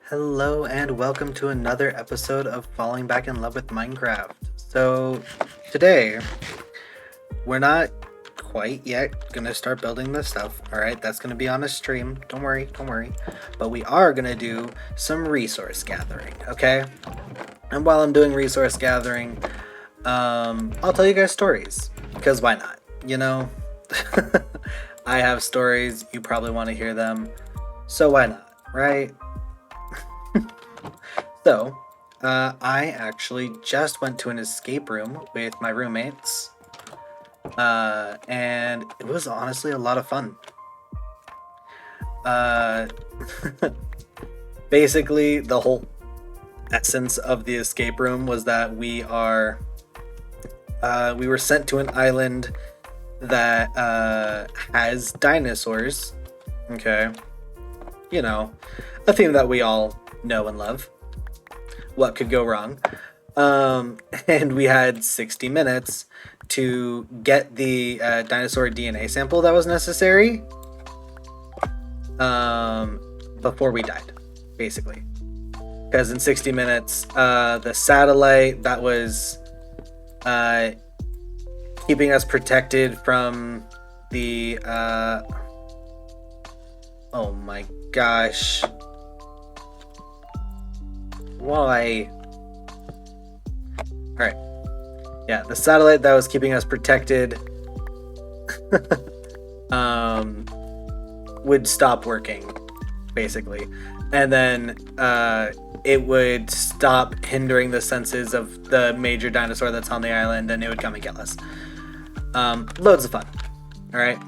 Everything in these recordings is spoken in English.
Hello and welcome to another episode of Falling Back in Love with Minecraft. So today we're not quite yet gonna start building this stuff. Alright, that's gonna be on a stream. Don't worry. But we are gonna do some resource gathering, okay? And while I'm doing resource gathering, I'll tell you guys stories. Because why not? You know? I have stories, you probably want to hear them. So why not, right? So, I actually just went to an escape room with my roommates, and it was honestly a lot of fun. Basically, the whole essence of the escape room was that we were sent to an island that has dinosaurs. Okay, you know, a theme that we all know and love. What could go wrong? And we had 60 minutes to get the dinosaur DNA sample that was necessary before we died, basically. Because in 60 minutes, the satellite that was keeping us protected from the... oh my gosh. Why? Alright. Yeah, the satellite that was keeping us protected would stop working, basically. And then it would stop hindering the senses of the major dinosaur that's on the island, and it would come and kill us. Loads of fun. Alright.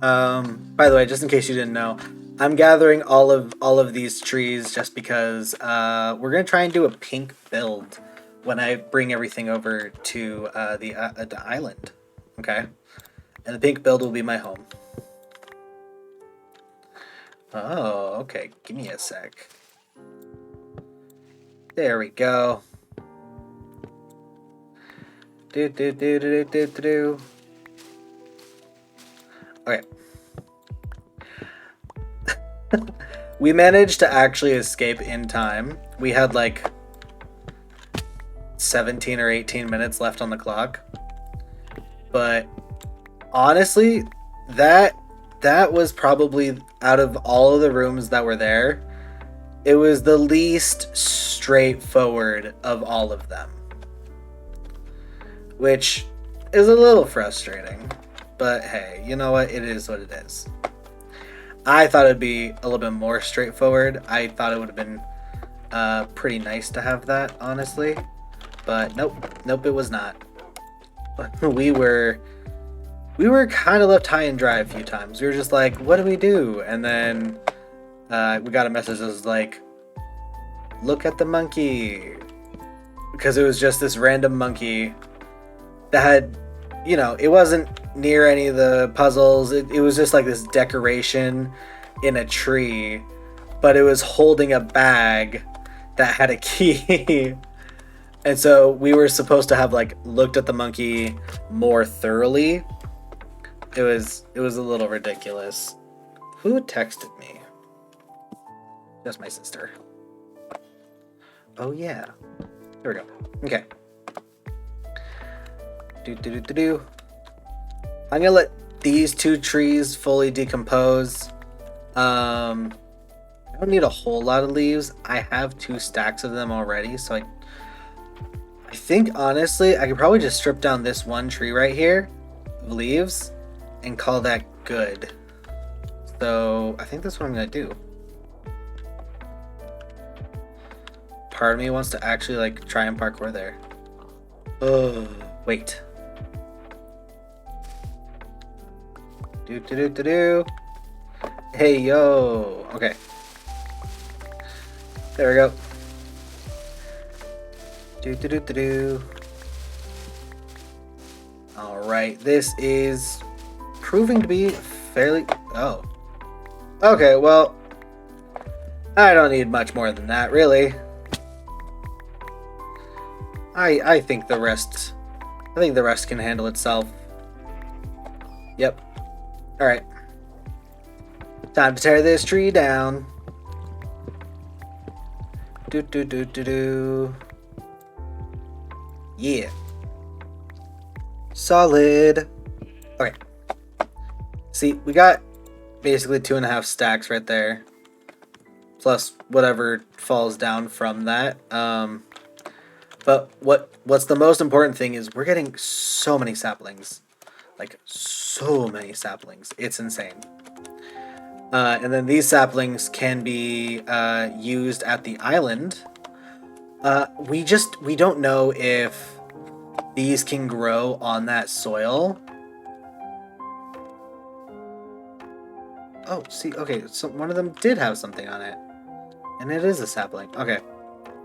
By the way, just in case you didn't know, I'm gathering all of these trees just because we're gonna try and do a pink build when I bring everything over to the island. Okay, and the pink build will be my home. Oh, okay. Give me a sec. There we go. Do. Okay. We managed to actually escape in time. We had like 17 or 18 minutes left on the clock. But honestly, that was probably, out of all of the rooms that were there, it was the least straightforward of all of them. Which is a little frustrating. But hey, you know what? It is what it is. I thought it'd be a little bit more straightforward. I thought it would have been pretty nice to have that, honestly. But nope, it was not. We were kind of left high and dry a few times. We were just like, what do we do? And then we got a message that was like, look at the monkey. Because it was just this random monkey that had, you know, it wasn't near any of the puzzles. It was just like this decoration in a tree, but it was holding a bag that had a key. And so we were supposed to have like looked at the monkey more thoroughly. It was a little ridiculous. Who texted me? That's my sister. Oh yeah. There we go. Okay. Do. I'm gonna let these two trees fully decompose. I don't need a whole lot of leaves. I have 2 stacks of them already, so I think honestly I could probably just strip down this one tree right here of leaves and call that good. So I think that's what I'm gonna do. Part of me wants to actually like try and parkour there. Oh, wait. Do. Hey, yo. Okay. There we go. Do. Alright, this is proving to be fairly... Oh. Okay, well, I don't need much more than that, really. I think the rest can handle itself. Yep. Alright. Time to tear this tree down. do do do do do. Yeah. Solid. Okay. See, we got basically 2.5 stacks right there. Plus whatever falls down from that. But what's the most important thing is we're getting so many saplings. Like, so many saplings. It's insane. And then these saplings can be used at the island. We don't know if these can grow on that soil. Oh, see, okay, so one of them did have something on it. And it is a sapling. Okay,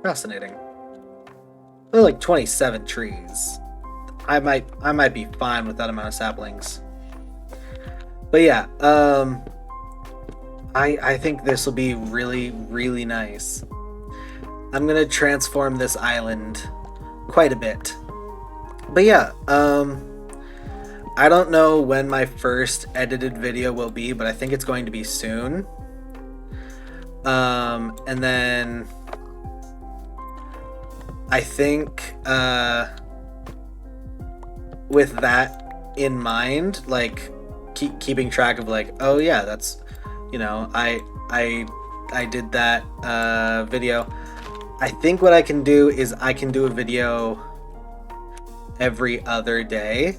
fascinating. There are like 27 trees. I might be fine with that amount of saplings. But yeah, I think this will be really, really nice. I'm gonna transform this island quite a bit. But yeah, I don't know when my first edited video will be, but I think it's going to be soon. And then I think with that in mind, like keeping track of like, oh yeah, that's, you know, I did that video. I think what I can do is I can do a video every other day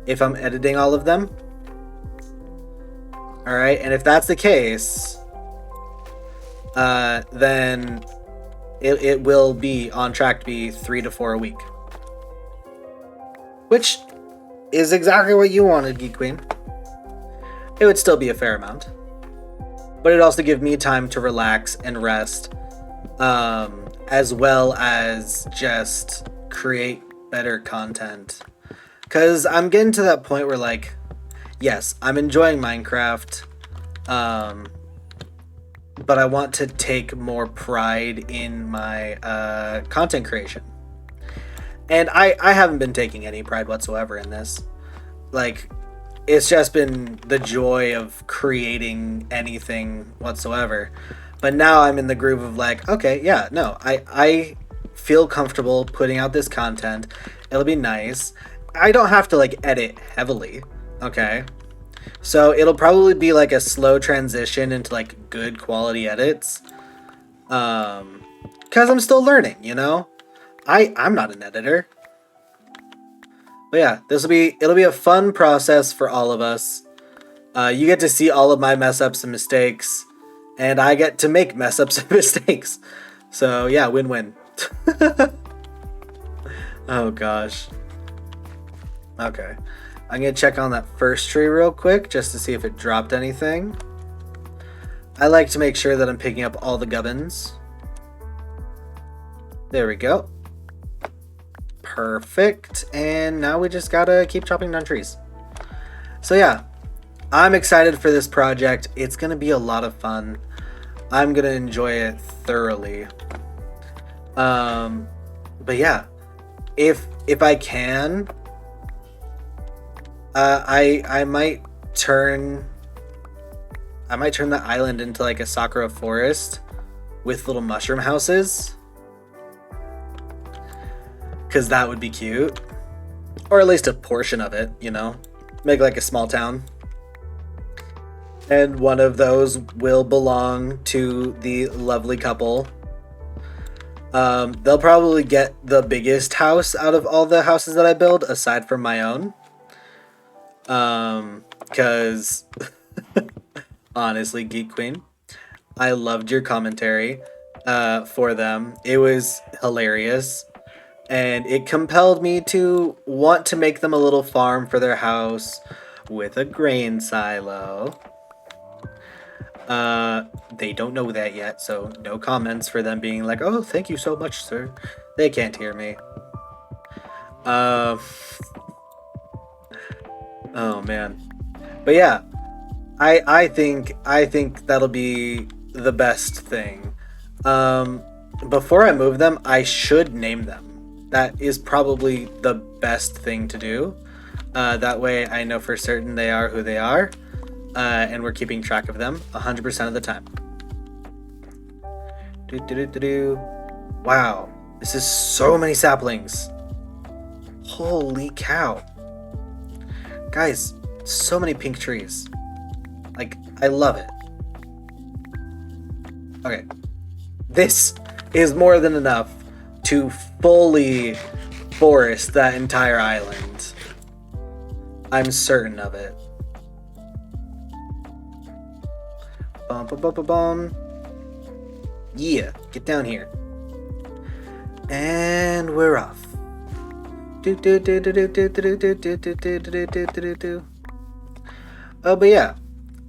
if I'm editing all of them. All right, and if that's the case, then it will be on track to be 3 to 4 a week, which is exactly what you wanted, Geek Queen. It would still be a fair amount, but it'd also give me time to relax and rest, as well as just create better content. Because I'm getting to that point where, like, yes, I'm enjoying Minecraft, but I want to take more pride in my content creation. And I haven't been taking any pride whatsoever in this. Like, it's just been the joy of creating anything whatsoever. But now I'm in the groove of like, okay, yeah, no, I feel comfortable putting out this content. It'll be nice. I don't have to like edit heavily, okay? So it'll probably be like a slow transition into like good quality edits. Cause I'm still learning, you know? I'm not an editor. But yeah, it'll be a fun process for all of us. You get to see all of my mess ups and mistakes, and I get to make mess ups and mistakes. So yeah, win-win. Oh gosh. Okay. I'm gonna check on that first tree real quick just to see if it dropped anything. I like to make sure that I'm picking up all the gubbins. There we go. Perfect. And now we just gotta keep chopping down trees. So yeah, I'm excited for this project. It's gonna be a lot of fun. I'm gonna enjoy it thoroughly. But yeah, if I can, I might turn the island into like a sakura forest with little mushroom houses, because that would be cute, or at least a portion of it, you know, make like a small town, and one of those will belong to the lovely couple. They'll probably get the biggest house out of all the houses that I build aside from my own. Because honestly, Geek Queen, I loved your commentary for them. It was hilarious, and it compelled me to want to make them a little farm for their house with a grain silo. They don't know that yet, so no comments for them being like, oh, thank you so much, sir. They can't hear me. Oh man. But yeah, I think that'll be the best thing. Before I move them, I should name them. That is probably the best thing to do. That way I know for certain they are who they are, and we're keeping track of them 100% of the time. Wow, this is so many saplings. Holy cow. Guys, so many pink trees. Like, I love it. Okay. This is more than enough to fully forest that entire island. I'm certain of it. Bum, bum, bum, bum, bum. Yeah, get down here. And we're off. But yeah,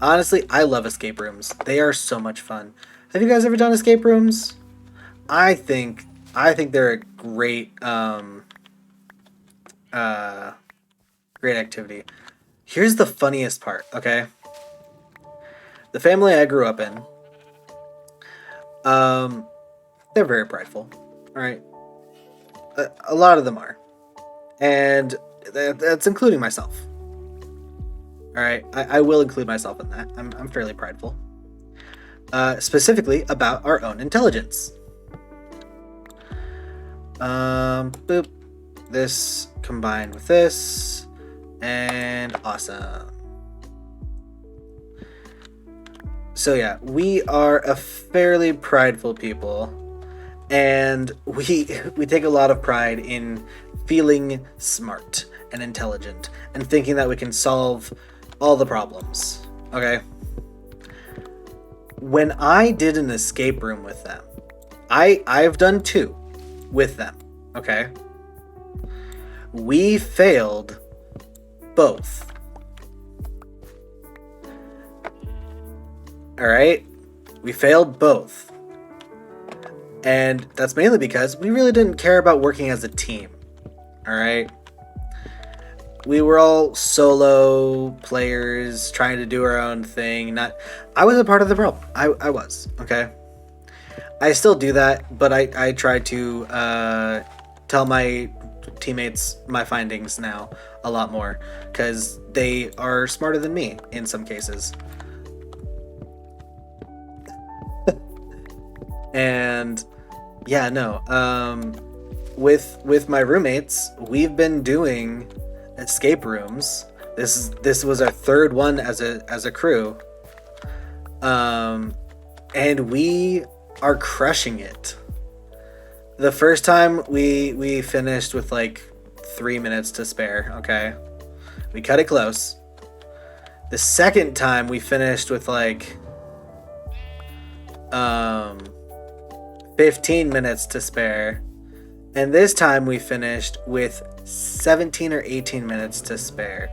honestly, I love escape rooms. They are so much fun. Have you guys ever done escape rooms? I think they're a great great activity. Here's the funniest part, okay? The family I grew up in, they're very prideful. All right, a lot of them are, and that's including myself. All right, I will include myself in that. I'm fairly prideful. Specifically about our own intelligence. Boop. This combined with this, and awesome. So yeah, we are a fairly prideful people, and we take a lot of pride in feeling smart and intelligent and thinking that we can solve all the problems. Okay? When I did an escape room with them, I've done 2 with them, okay? We failed both. All right? We failed both. And that's mainly because we really didn't care about working as a team. All right? We were all solo players trying to do our own thing. I was a part of the problem. I was, okay? I still do that, but I try to tell my teammates my findings now a lot more because they are smarter than me in some cases. And yeah, no. With my roommates, we've been doing escape rooms. This was our 3rd one as a crew. And we are crushing it. The first time we finished with like 3 minutes to spare, okay? We cut it close. The second time we finished with like 15 minutes to spare. And this time we finished with 17 or 18 minutes to spare.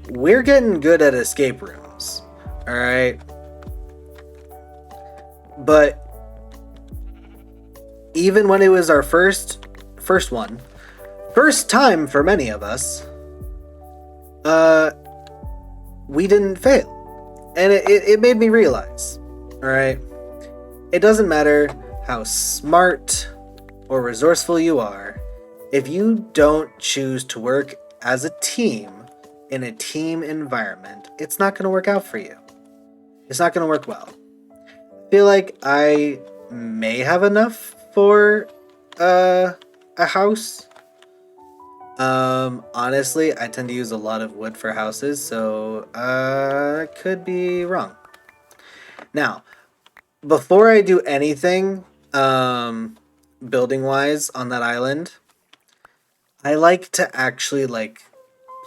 We're getting good at escape rooms. All right? But even when it was our first one, first time for many of us, we didn't fail. And it made me realize, all right? It doesn't matter how smart or resourceful you are, if you don't choose to work as a team in a team environment, it's not going to work out for you. It's not going to work well. I feel like I may have enough for a house. Honestly, I tend to use a lot of wood for houses, so I could be wrong. Now, before I do anything, building wise on that island, I like to actually like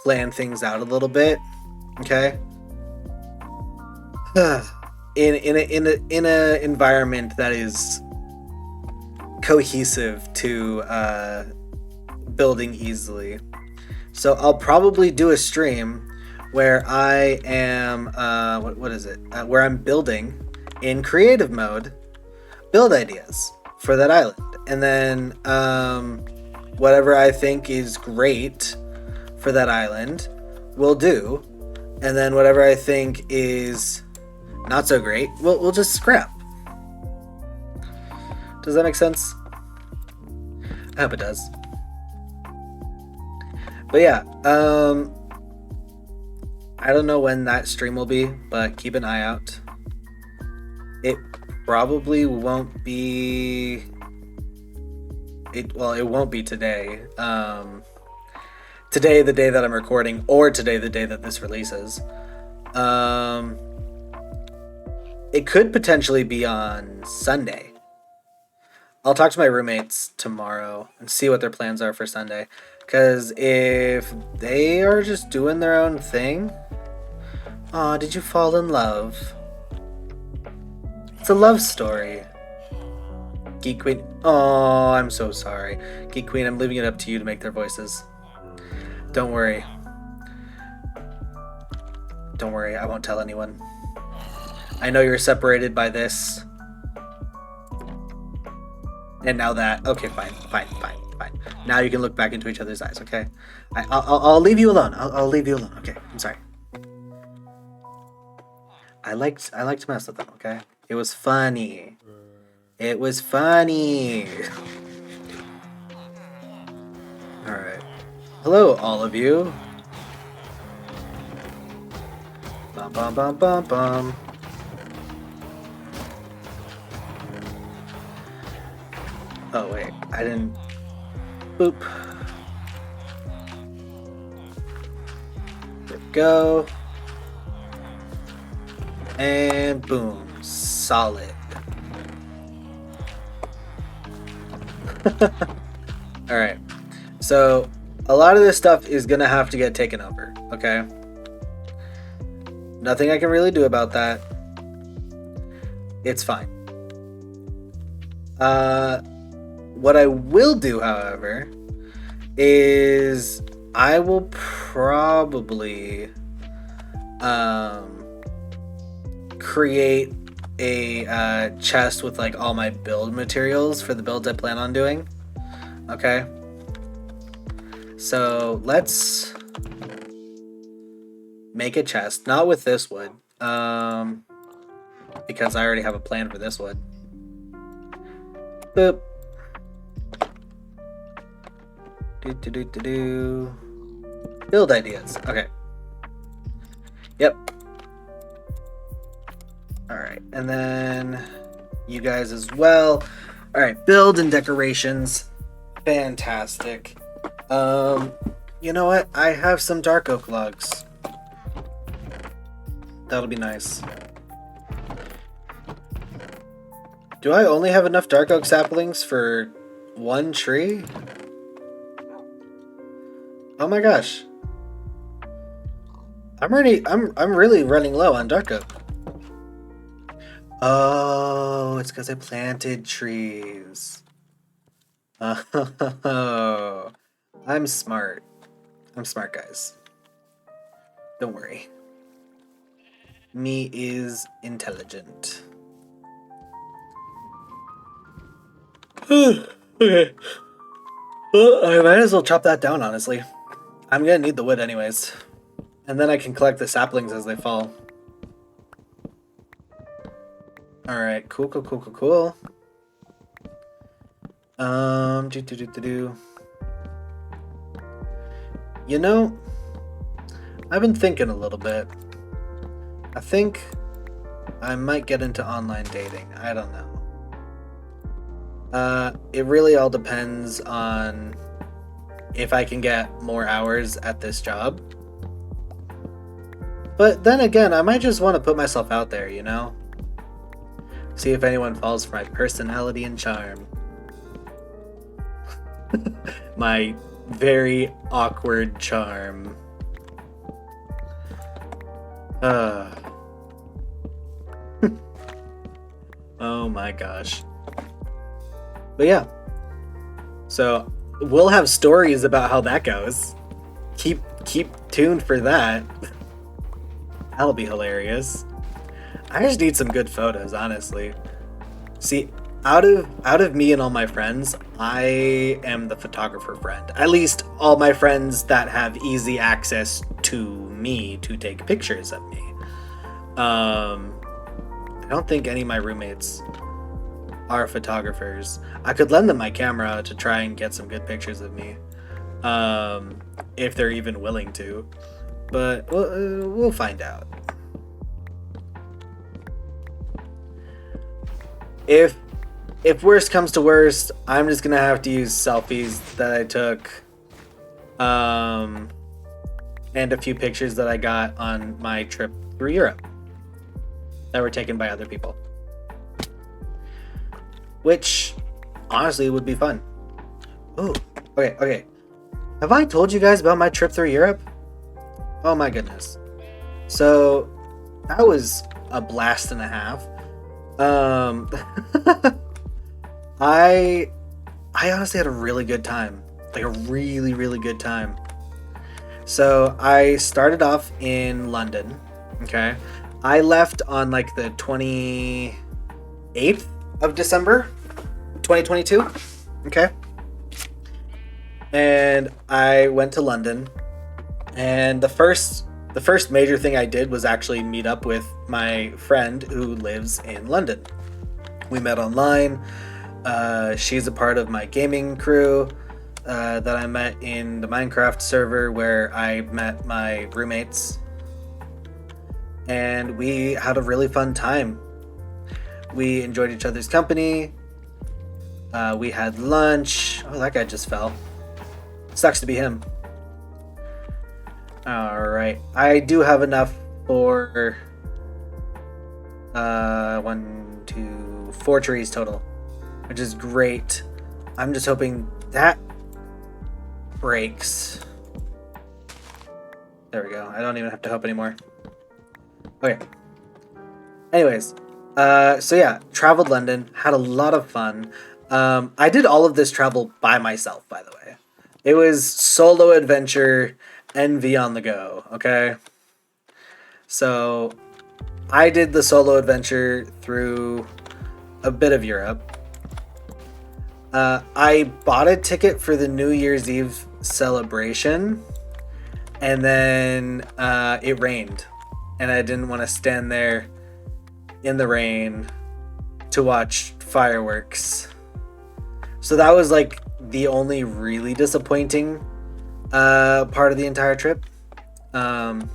plan things out a little bit. Okay. in a environment that is cohesive to building easily. So I'll probably do a stream where I am what is it? Where I'm building in creative mode, build ideas for that island, and then whatever I think is great for that island, we'll do, and then whatever I think is not so great, we'll just scrap. Does that make sense? I hope it does. But yeah, I don't know when that stream will be, but keep an eye out. It probably won't be it won't be today. Today, the day that I'm recording, or today, the day that this releases. It could potentially be on Sunday. I'll talk to my roommates tomorrow and see what their plans are for Sunday. Because if they are just doing their own thing... Aw, did you fall in love? It's a love story. Geek Queen... Oh, I'm so sorry. Geek Queen, I'm leaving it up to you to make their voices. Don't worry. Don't worry, I won't tell anyone. I know you're separated by this. And now that... Okay, fine. Now you can look back into each other's eyes, okay? I'll leave you alone. I'll leave you alone, okay? I'm sorry. I like to mess with them, okay? It was funny. It was funny. Alright. Hello, all of you. Bum bum bum bum bum. Oh wait, I didn't... Boop. There we go. And boom. Solid. Alright. So, a lot of this stuff is gonna have to get taken over, okay? Nothing I can really do about that. It's fine. What I will do, however, is I will probably create a chest with like all my build materials for the builds I plan on doing. Okay. So let's make a chest, not with this wood, because I already have a plan for this wood. Boop. Build ideas. Okay. Yep. Alright, and then you guys as well. Alright, build and decorations. Fantastic. You know what? I have some dark oak logs. That'll be nice. Do I only have enough dark oak saplings for one tree? Oh my gosh. I'm really running low on dark oak. Oh, it's because I planted trees. Oh, I'm smart. I'm smart, guys. Don't worry. Me is intelligent. Okay. Well, I might as well chop that down, honestly. I'm gonna need the wood anyways. And then I can collect the saplings as they fall. Alright, cool. You know, I've been thinking a little bit. I think I might get into online dating. I don't know. It really all depends on if I can get more hours at this job. But then again, I might just want to put myself out there, you know? See if anyone falls for my personality and charm. My very awkward charm. Oh my gosh. But yeah. So we'll have stories about how that goes. Keep tuned for that. That'll be hilarious. I just need some good photos, honestly. See, out of me and all my friends, I am the photographer friend. At least all my friends that have easy access to me to take pictures of me. I don't think any of my roommates are photographers. I could lend them my camera to try and get some good pictures of me. If they're even willing to. But we'll find out. if worst comes to worst, I'm just gonna have to use selfies that I took, and a few pictures that I got on my trip through Europe that were taken by other people, which honestly would be fun. Ooh, okay. Have I told you guys about my trip through Europe? Oh my goodness. So that was a blast and a half. I honestly had a really good time. Like a really, really good time. So I started off in London. Okay. I left on like the 28th of December, 2022. Okay. And I went to London. And the first major thing I did was actually meet up with my friend who lives in London. We met online. She's a part of my gaming crew that I met in the Minecraft server where I met my roommates. And we had a really fun time. We enjoyed each other's company. We had lunch. Oh, that guy just fell. Sucks to be him. Alright. I do have enough for 4 trees total, which is great. I'm just hoping that breaks. There we go. I don't even have to hope anymore. Okay. Anyways, so yeah, traveled London, had a lot of fun. I did all of this travel by myself, by the way. It was solo adventure, NV on the go, okay? So, I did the solo adventure through a bit of Europe. I bought a ticket for the New Year's Eve celebration, and then it rained, and I didn't want to stand there in the rain to watch fireworks. So that was like the only really disappointing part of the entire trip. But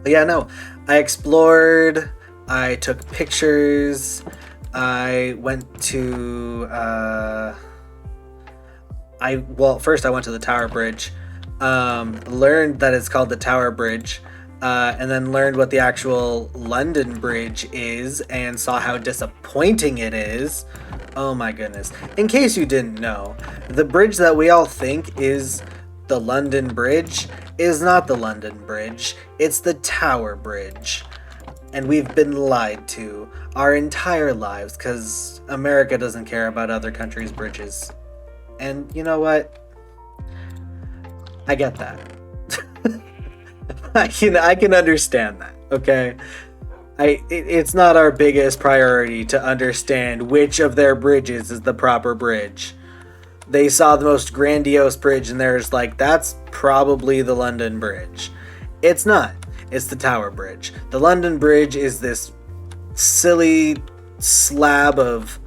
yeah, no, I explored, I took pictures, I went to first I went to the Tower Bridge, learned that it's called the Tower Bridge, and then learned what the actual London Bridge is and saw how disappointing it is. Oh my goodness. In case you didn't know, the bridge that we all think is the London Bridge is not the London Bridge, it's the Tower Bridge. And we've been lied to our entire lives because America doesn't care about other countries' bridges. And you know what? I get that. I can understand that, okay? It's not our biggest priority to understand which of their bridges is the proper bridge. They saw the most grandiose bridge and they're just like, that's probably the London Bridge. It's not. It's the Tower Bridge. The London Bridge is this silly slab of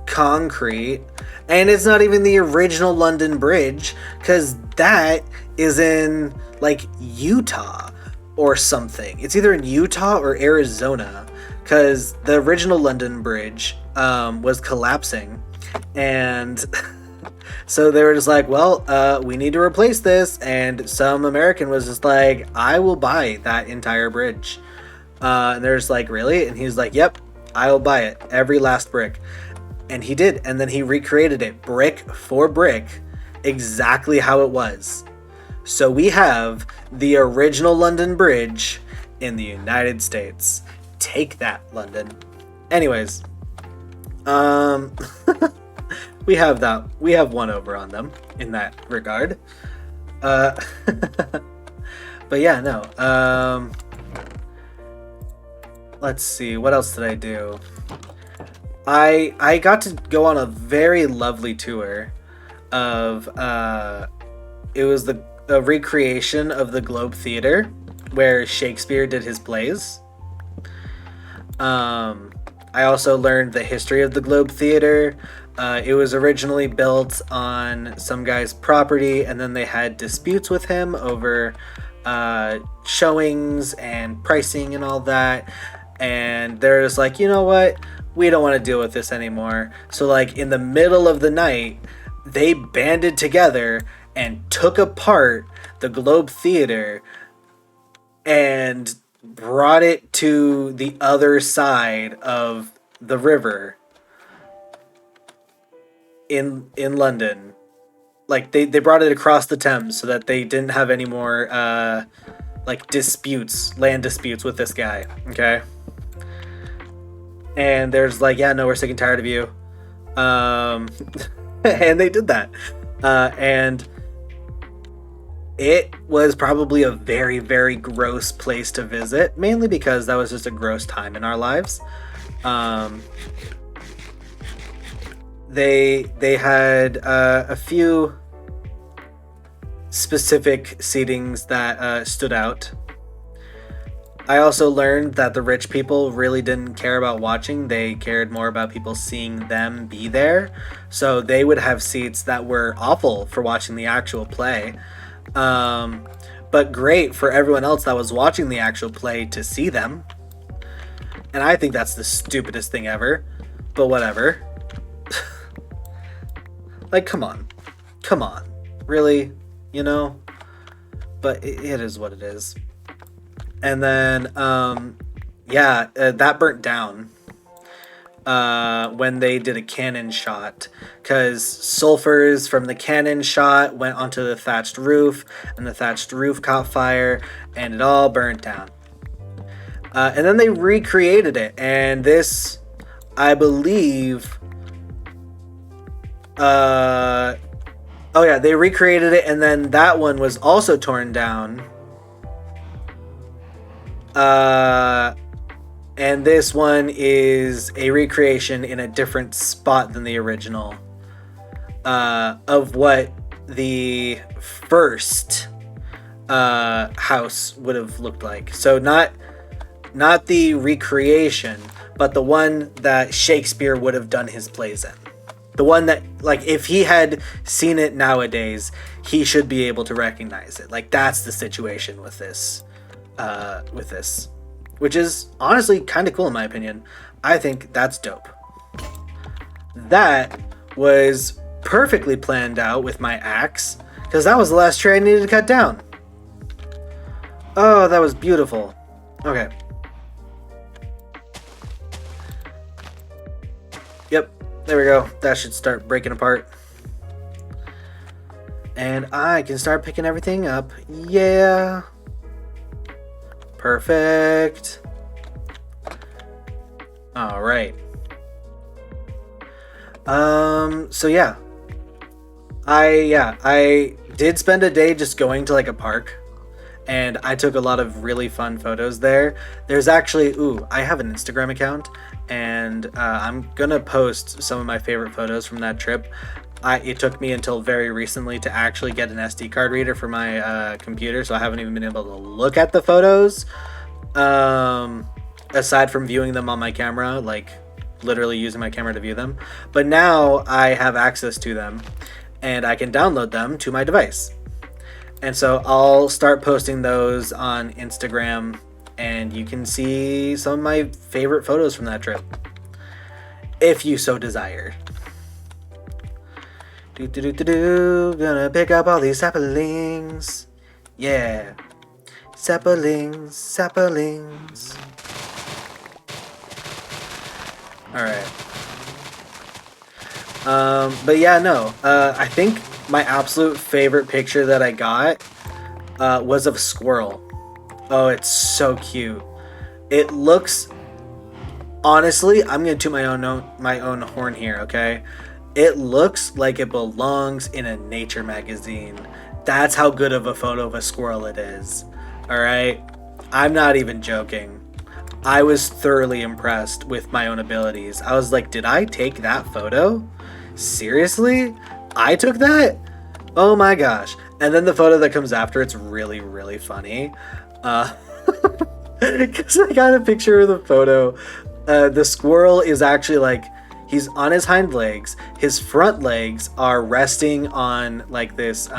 concrete, and it's not even the original London Bridge, because that is in like Utah or something. It's either in Utah or Arizona, because the original London Bridge was collapsing, and so they were just like, well, we need to replace this, and some American was just like, I will buy that entire bridge. And they're just like, really? And he's like, yep, I will buy it, every last brick. And he did, and then he recreated it brick for brick, exactly how it was. So we have the original London Bridge in the United States. Take that, London. Anyways, we have that. We have one over on them in that regard. But yeah, no. Let's see. What else did I do? I got to go on a very lovely tour of it was a recreation of the Globe Theatre where Shakespeare did his plays. I also learned the history of the Globe Theatre. It was originally built on some guy's property, and then they had disputes with him over showings and pricing and all that. And they're just like, you know what? we don't want to deal with this anymore. So like in the middle of the night, they banded together and took apart the Globe Theater and brought it to the other side of the river in London. Like they brought it across the Thames so that they didn't have any more like land disputes with this guy. Okay. And there's like, yeah, no, we're sick and tired of you. And they did that. And it was probably a very, very gross place to visit, mainly because that was just a gross time in our lives. They had a few specific seatings that stood out. I also learned that the rich people really didn't care about watching. They cared more about people seeing them be there. So they would have seats that were awful for watching the actual play. But great for everyone else that was watching the actual play to see them. And I think that's the stupidest thing ever. But whatever. Like, come on. Come on. Really? You know? But it is what it is. And then, that burnt down when they did a cannon shot, because sulfurs from the cannon shot went onto the thatched roof, and the thatched roof caught fire, and it all burnt down. And then they recreated it, and this, I believe, they recreated it, and then that one was also torn down. And this one is a recreation in a different spot than the original, of what the first house would have looked like. So not the recreation, but the one that Shakespeare would have done his plays in. The one that, like, if he had seen it nowadays, he should be able to recognize it. Like, that's the situation with this. Which is honestly kind of cool in my opinion. I think that's dope. That was perfectly planned out with my axe, because that was the last tree I needed to cut down. Oh, that was beautiful. Okay. Yep, there we go. That should start breaking apart. And I can start picking everything up. Yeah. Perfect. All right. So yeah. I did spend a day just going to like a park, and I took a lot of really fun photos there. There's actually, I have an Instagram account, and I'm gonna post some of my favorite photos from that trip. It took me until very recently to actually get an SD card reader for my computer, so I haven't even been able to look at the photos, aside from viewing them on my camera, like literally using my camera to view them. But now I have access to them, and I can download them to my device. And so I'll start posting those on Instagram, and you can see some of my favorite photos from that trip, if you so desire. Gonna pick up all these saplings. Yeah. Saplings. Alright. But yeah, no. I think my absolute favorite picture that I got was of a squirrel. Oh, it's so cute. It looks... Honestly, I'm gonna toot my own horn here, okay? It looks like it belongs in a nature magazine. That's how good of a photo of a squirrel it is. Alright? I'm not even joking. I was thoroughly impressed with my own abilities. I was like, did I take that photo? Seriously? I took that? Oh my gosh. And then the photo that comes after, it's really, really funny. Because I got a picture of the photo. The squirrel is actually like... He's on his hind legs. His front legs are resting on like this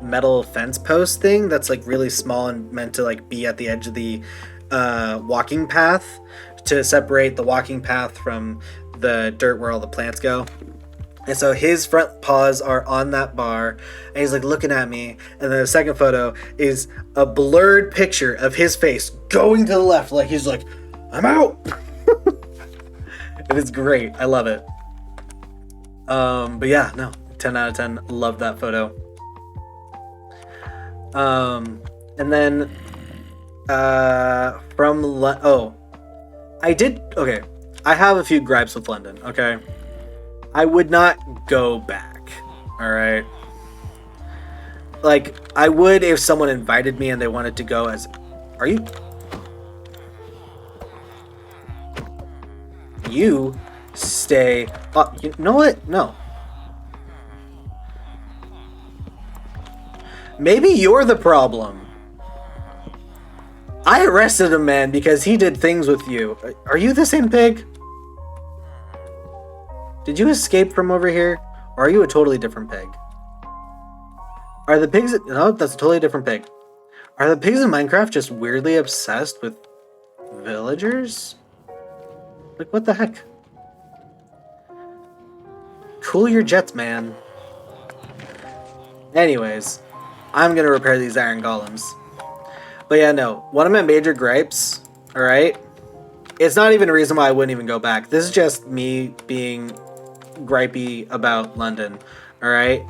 metal fence post thing that's like really small and meant to like be at the edge of the walking path to separate the walking path from the dirt where all the plants go. And so his front paws are on that bar, and he's like looking at me. And then the second photo is a blurred picture of his face going to the left, like he's like, I'm out. And it's great. I love it. But yeah, no, 10 out of 10. Love that photo. And then I have a few gripes with London. Okay. I would not go back, alright? Like, I would if someone invited me and they wanted to go as... Are you... You stay... you know what? No. Maybe you're the problem. I arrested a man because he did things with you. Are you the same pig? Did you escape from over here? Or are you a totally different pig? Are the pigs... No, that's a totally different pig. Are the pigs in Minecraft just weirdly obsessed with villagers? Like, what the heck? Cool your jets, man. Anyways, I'm gonna repair these iron golems. But yeah, no. One of my major gripes, alright? It's not even a reason why I wouldn't even go back. This is just me being gripey about London, alright?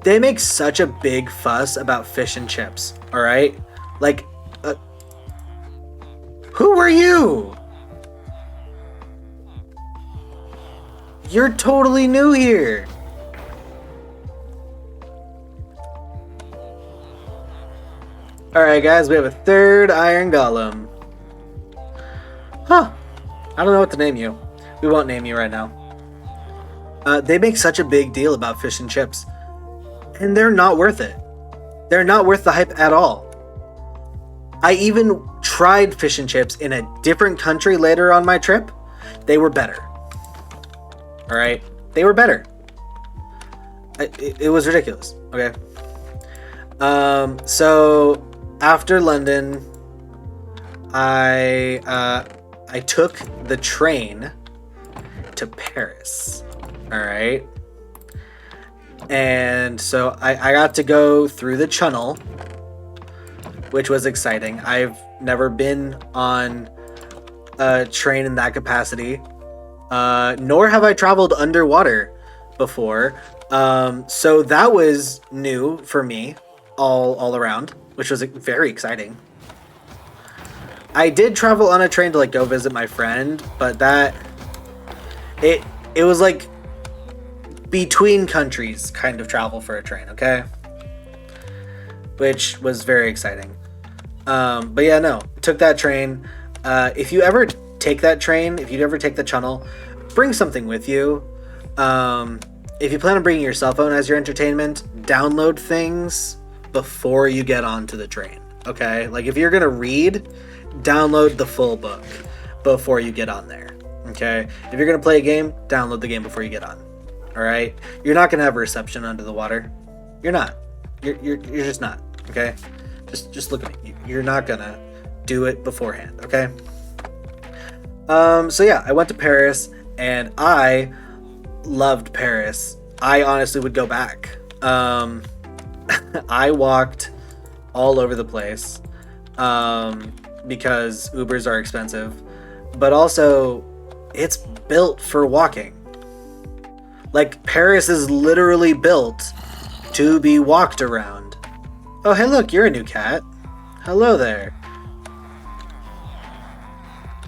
They make such a big fuss about fish and chips, alright? Like, who were you? You're totally new here. Alright guys, we have a third iron golem. Huh. I don't know what to name you. We won't name you right now. They make such a big deal about fish and chips. And they're not worth it. They're not worth the hype at all. I even tried fish and chips in a different country later on my trip. They were better. Alright? They were better. It was ridiculous. Okay? So, after London, I took the train to Paris. Alright? And so I got to go through the channel, which was exciting. I've never been on a train in that capacity, nor have I traveled underwater before. So that was new for me all around, which was very exciting. I did travel on a train to like go visit my friend, but it was like between countries kind of travel for a train, okay? Which was very exciting. But yeah, no, took that train. If you ever take that train, if you ever take the channel, bring something with you. If you plan on bringing your cell phone as your entertainment, download things before you get onto the train, okay? Like if you're gonna read, download the full book before you get on there, okay? If you're gonna play a game, download the game before you get on. All right, you're not gonna have a reception under the water. You're not. You're just not. Okay, just look at me. You're not gonna do it beforehand. Okay. So yeah, I went to Paris and I loved Paris. I honestly would go back. I walked all over the place because Ubers are expensive, but also it's built for walking. Like, Paris is literally built to be walked around. Oh, hey, look, you're a new cat. Hello there.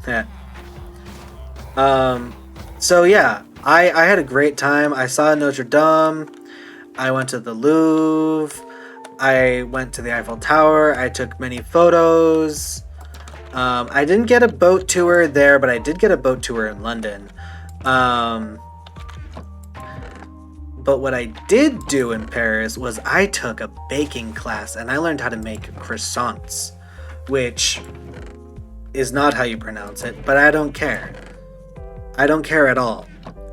Yeah. So yeah, I had a great time. I saw Notre Dame. I went to the Louvre. I went to the Eiffel Tower. I took many photos. I didn't get a boat tour there, but I did get a boat tour in London. But what I did do in Paris was I took a baking class and I learned how to make croissants, which is not how you pronounce it, but I don't care. I don't care at all.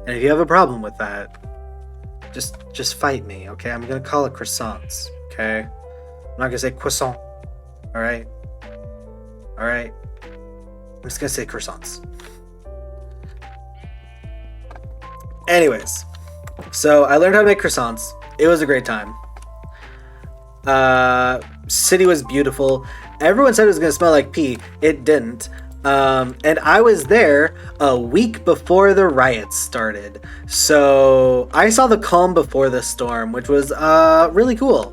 And if you have a problem with that, just fight me, okay? I'm gonna call it croissants, okay? I'm not gonna say croissant, alright? Alright? I'm just gonna say croissants. Anyways, so I learned how to make croissants. It was a great time. City was beautiful. Everyone said it was gonna smell like pee. It didn't. And I was there a week before the riots started. So I saw the calm before the storm, which was really cool.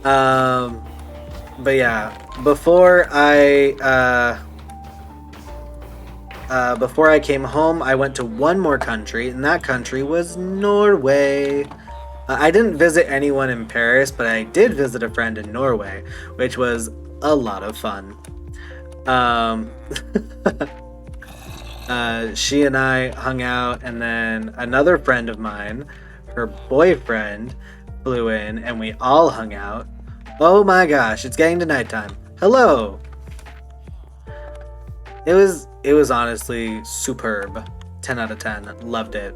But yeah, before I came home, I went to one more country, and that country was Norway. I didn't visit anyone in Paris, but I did visit a friend in Norway, which was a lot of fun. She and I hung out, and then another friend of mine, her boyfriend, flew in, and we all hung out. Oh my gosh, it's getting to nighttime. Hello! It was honestly superb. 10 out of 10. Loved it.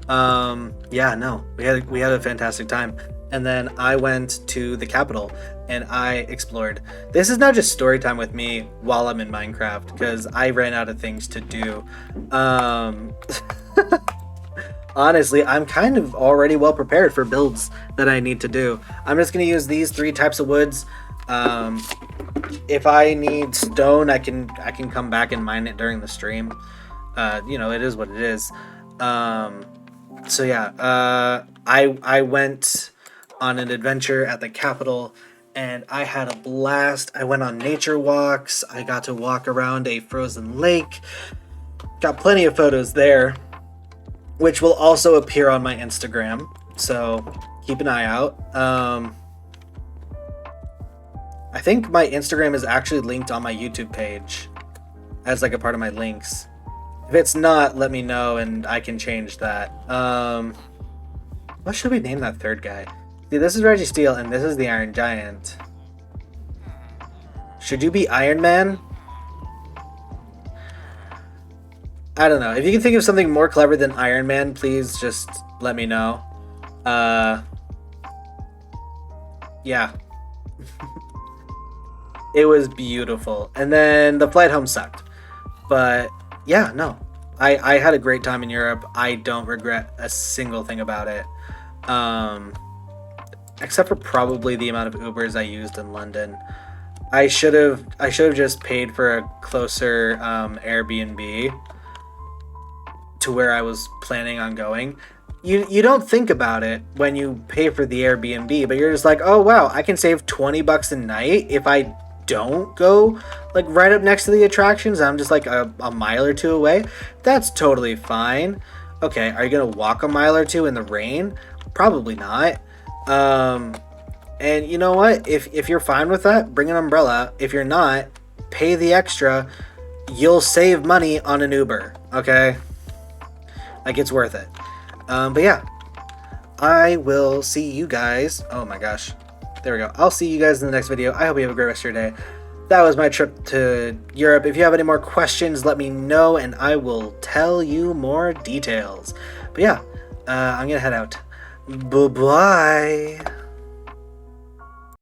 Yeah, no, we had a fantastic time. And then I went to the capital and I explored. This is now just story time with me while I'm in Minecraft because I ran out of things to do. Honestly, I'm kind of already well prepared for builds that I need to do. I'm just gonna use these 3 types of woods. If I need stone, I can come back and mine it during the stream. It is what it is. So yeah, I went on an adventure at the capital and I had a blast. I went on nature walks. I got to walk around a frozen lake. Got plenty of photos there, which will also appear on my Instagram. So keep an eye out. I think my Instagram is actually linked on my YouTube page as like a part of my links. If it's not, let me know and I can change that. What should we name that third guy? See, this is Reggie Steele and this is the Iron Giant. Should you be Iron Man? I don't know. If you can think of something more clever than Iron Man, please just let me know. Yeah. It was beautiful. And then the flight home sucked. But yeah, no. I had a great time in Europe. I don't regret a single thing about it. Except for probably the amount of Ubers I used in London. I should have just paid for a closer Airbnb to where I was planning on going. You don't think about it when you pay for the Airbnb, but you're just like, oh wow, I can save $20 a night if I don't go like right up next to the attractions. I'm just like a mile or 2 away. That's totally fine. Okay, are you gonna walk a mile or 2 in the rain? Probably not. And you know what? If you're fine with that, bring an umbrella. If you're not, pay the extra. You'll save money on an Uber. Okay, like it's worth it. But yeah, I will see you guys. Oh my gosh. There we go. I'll see you guys in the next video. I hope you have a great rest of your day. That was my trip to Europe. If you have any more questions, let me know and I will tell you more details. But yeah, I'm gonna head out. Bye-bye.